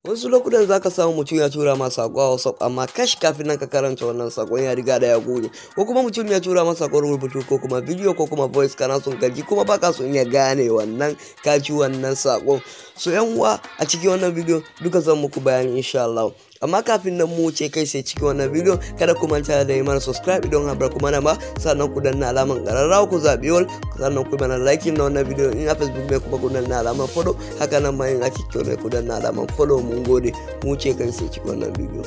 wasu lokutan zaka samu mutum ya tura ma sako a WhatsApp amma kashi kafin nan ka karanta wannan sakon ya riga da ya goge, ko kuma mutum ya tura ma sakon rubutu ko kuma video ko kuma voice kana son ka ji kuma baka son ya gane wannan ka ji wannan sakon. So yan uwa a cikin wannan video duka zan muku bayani insha Allah. Amma kafin nan mu wuce kai sai cikin wannan video kada ku manta da yi mana subscribe idan har kuma na ba, sannan ku danna alaman ƙararrawa ku zaɓi all, sannan ku mana like na wannan video in a Facebook ne kuma ku danna alaman follow, haka nan ma in a TikTok ne ku danna alaman follow. Mun gode, mu wuce kai sai cikin wannan video.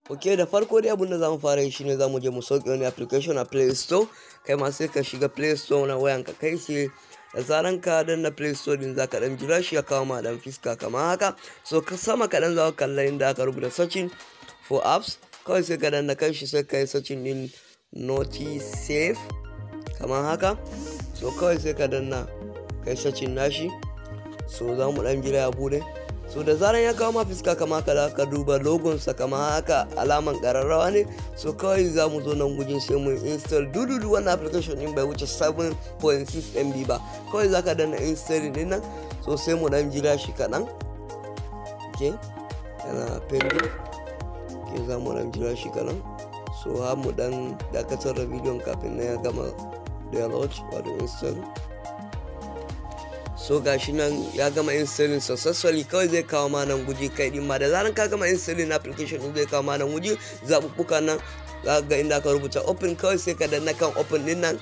Ok, da farko dai abinda zamu fara yi shine zamu je mu sauke wani application a Play Store. Kai ma sai ka shiga Play Store na wayanka kai sai da zaran ka danna Play Store din zaka dan jira shi ya kawo ma dan fiska kamar haka. So ka sama ka dan zaka kalla inda aka rubuta searching for apps, kawai sai ka danna kai shi sai kai searching din Notisave kamar haka. So kawai sai ka danna kai searching nashi, so zamu dan jira ya bude. So da zaran ya kawo ma fiska kama haka ka duba logon sa kama haka alaman ƙararrawa ne. So kawai za mu zo nan gujin sai mu install dududu wannan application din bai wuce 7.6 MB ba, kawai za ka danna install din nan. So sai mu dan jira shi kaɗan. Okay, yana pending. Okay, za mu dan jira shi kaɗan. So har mu dan dakatar da bidiyon kafin na ya gama download wato install. So gashi nan ya gama installing successfully, kawai zai kawo ma nan guji kai din ma da zaran ka gama installing application din zai kawo ma nan guji zaɓuɓɓuka nan za ga inda ka rubuta open, kawai sai ka danna kan open din nan.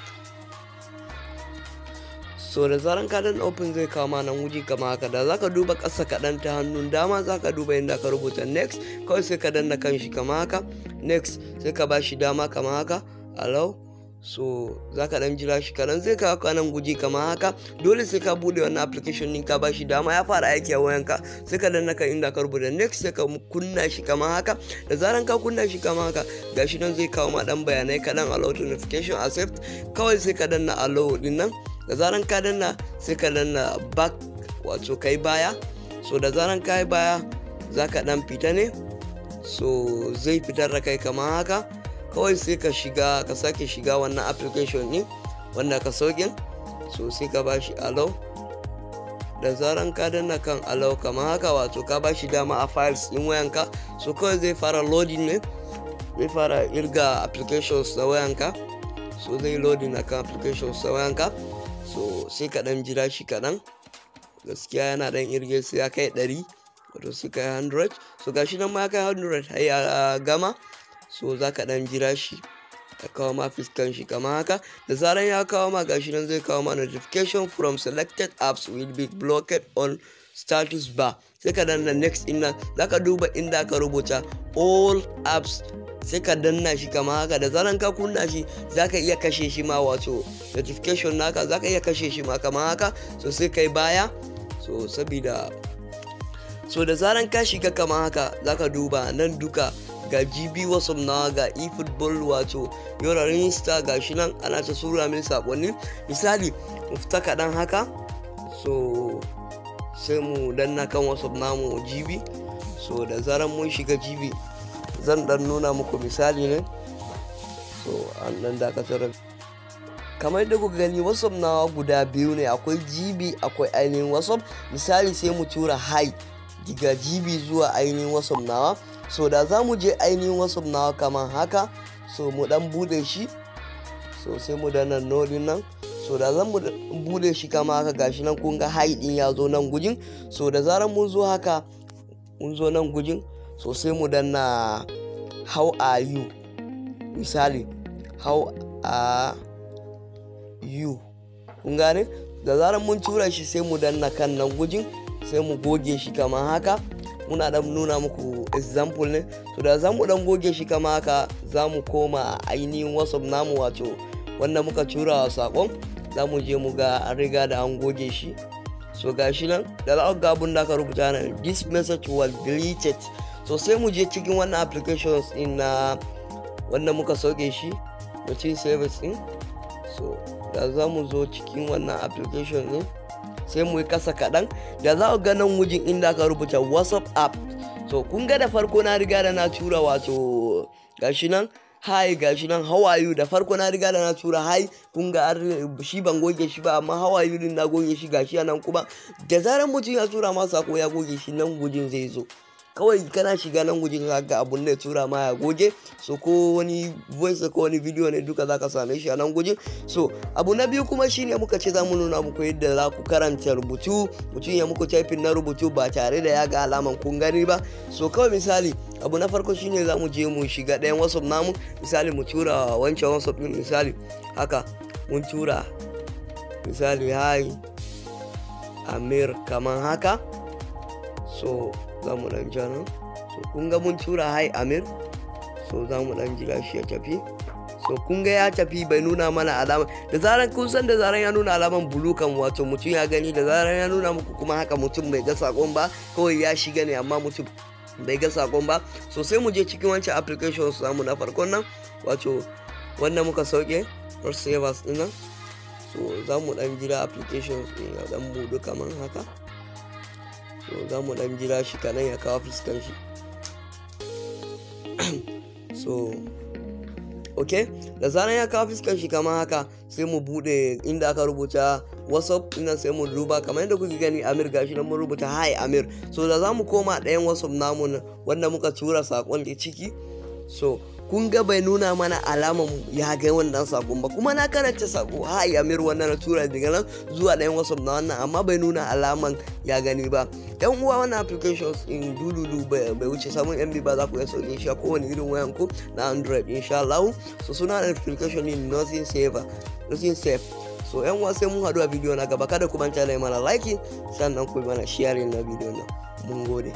So da zaran ka danna open zai kawo ma nan guji kama haka, da zaka duba ƙasa kaɗan ta hannun dama zaka duba inda ka rubuta next, kawai sai ka danna kan shi kama haka next, sai ka ba shi dama kama haka allow. So zaka dan jira shi kanan zai kawo kanan guji kama haka. Dole sai ka bude wannan application din ka bashi dama ya fara aiki a wayanka, sai ka danna kan inda ka rubuta next sai ka kunna shi kama haka. Da zaran ka kunna shi kama haka gashi nan zai kawo ma dan bayanai kadan allow notification accept, kawai sai ka danna allow din nan. Da zaran ka danna sai ka danna back wato kai baya. So da zaran kai baya zaka dan fita ne, so zai fitar da kai kama haka. Kawai sai ka shiga ka sake shiga wannan application din wanda ka sauke, so sai ka bashi allow. Da zaran ka danna kan allow kama haka wato ka bashi dama a files din wayanka. So kawai zai fara loading ne, zai fara irga applications na wayanka. So zai loading akan applications na wayanka. So sai ka dan jira shi kaɗan, gaskiya yana dan irge sai ya kai 100 wato sai kai 100. So gashi nan ma ya kai 100 har ya gama. So za ka dan jira shi ya kawo ma fiskan shi kama haka. Da zaran ya kawo ma gashi nan zai kawo ma notification from selected apps will be blocked on status bar. Sai ka danna next in nan, za ka duba inda ka rubuta all apps, sai ka danna shi kama haka. Da zaran ka kunna shi za ka iya kashe shi ma wato notification naka za ka iya kashe shi ma kama haka. So sai kai baya. So sabida so da zaran ka shiga kama haka za ka duba nan duka ga GB WhatsApp na ga eFootball wato yoraren Insta gashi nan ana ta sura min sakonni. Misali mu fita kaɗan haka, so sai mu danna kan WhatsApp namu GB. So da zaran mun shiga GB zan dan nuna muku misali ne. So an dan dakatar kamar yadda kuka gani WhatsApp nawa guda biyu ne, akwai GB akwai ainihin WhatsApp. Misali sai mu tura hi daga GB zuwa ainihin WhatsApp nawa. So da za mu je ainihin WhatsApp nawa kamar haka, so mu dan bude shi, so sai mu danna nodin nan. So da zan mu bude shi kama haka gashi nan kun ga hi din ya zo nan gujin. So da zaran mun zo haka mun zo nan gujin, so sai mu danna how are you, misali how are you, kun gane. Da zaran mun tura shi sai mu danna kan nan gujin, sai mu goge shi kama haka. Muna dan nuna muku example ne. So da za mu dan goge shi kama haka za mu koma ainihin WhatsApp namu wato wanda muka tura wa sakon, za mu je mu ga an riga da an goge shi. So gashi nan da za ga abun da ka rubuta nan this message was deleted. So sai mu je cikin wannan applications din na wanda muka sauke shi mutum service din. So da za mu zo cikin wannan application din sai mu yi kasa kaɗan, da za ku ga nan wujin inda aka rubuta WhatsApp app. So kun ga da farko na riga da na tura wato gashi nan hi gashi nan how are you, da farko na riga da na tura hi, kun ga shi ban goge shi ba, amma how are you din na goge shi gashi nan. Kuma da zaran mutum ya tura ma sako ya goge shi, nan gujin zai zo. Kawai kana shiga nan gujin ga abun da ya tura ma ya goge, so ko wani voice ko wani video ne duka zaka same shi a nan gujin. So abu na biyu kuma shine muka ce zamu nuna muku yadda za ku karanta rubutu, mutum ya muku typing na rubutu ba tare da ya ga alaman kun gani ba. So kawai misali abu na farko shine zamu je mu shiga ɗayan WhatsApp namu, misali mu tura wancan WhatsApp din, misali haka mun tura misali hi Amir kaman haka. So za mu dan ja nan, so kun ga mun tura hi Amir, so za mu dan jira shi ya tafi. So kun ga ya tafi, bai nuna mana alama, da zaran kun san da zaran ya nuna alaman blue kan wato mutum ya gani, da zaran ya nuna muku kuma haka mutum bai ga sakon ba, kawai ya shiga ne amma mutum bai ga sakon ba. So sai mu je cikin wancan application su samu na farkon nan, wato wannan muka sauke for savers din nan. So za mu dan jira applications din ya dan budu kaman haka. So za mu dan jira shi kanan ya kawo fuskan shi. So okay, da zaran ya kawo fuskan shi kamar haka, sai mu bude inda aka rubuta WhatsApp ina, sai mu duba kamar yadda kuke gani Amir gashi nan mun rubuta hi Amir. So da za mu koma ɗayan WhatsApp namu wanda muka tura sakon da ciki, so kun ga bai nuna mana alaman ya ga wannan sakon ba, kuma na karanta sako hi Amir wannan na tura daga nan zuwa ɗayan WhatsApp na wannan, amma bai nuna alaman ya gani ba. Yan uwa, wannan applications in dululu bai wuce samun MB ba, za ku iya sauke shi a kowane irin wayan ku na Android insha Allah. So suna da application in nothing safe. So yan uwa, sai mun haɗu a bidiyo na gaba, kada ku manta da mana like sannan ku mana sharing na bidiyo na. Mun gode.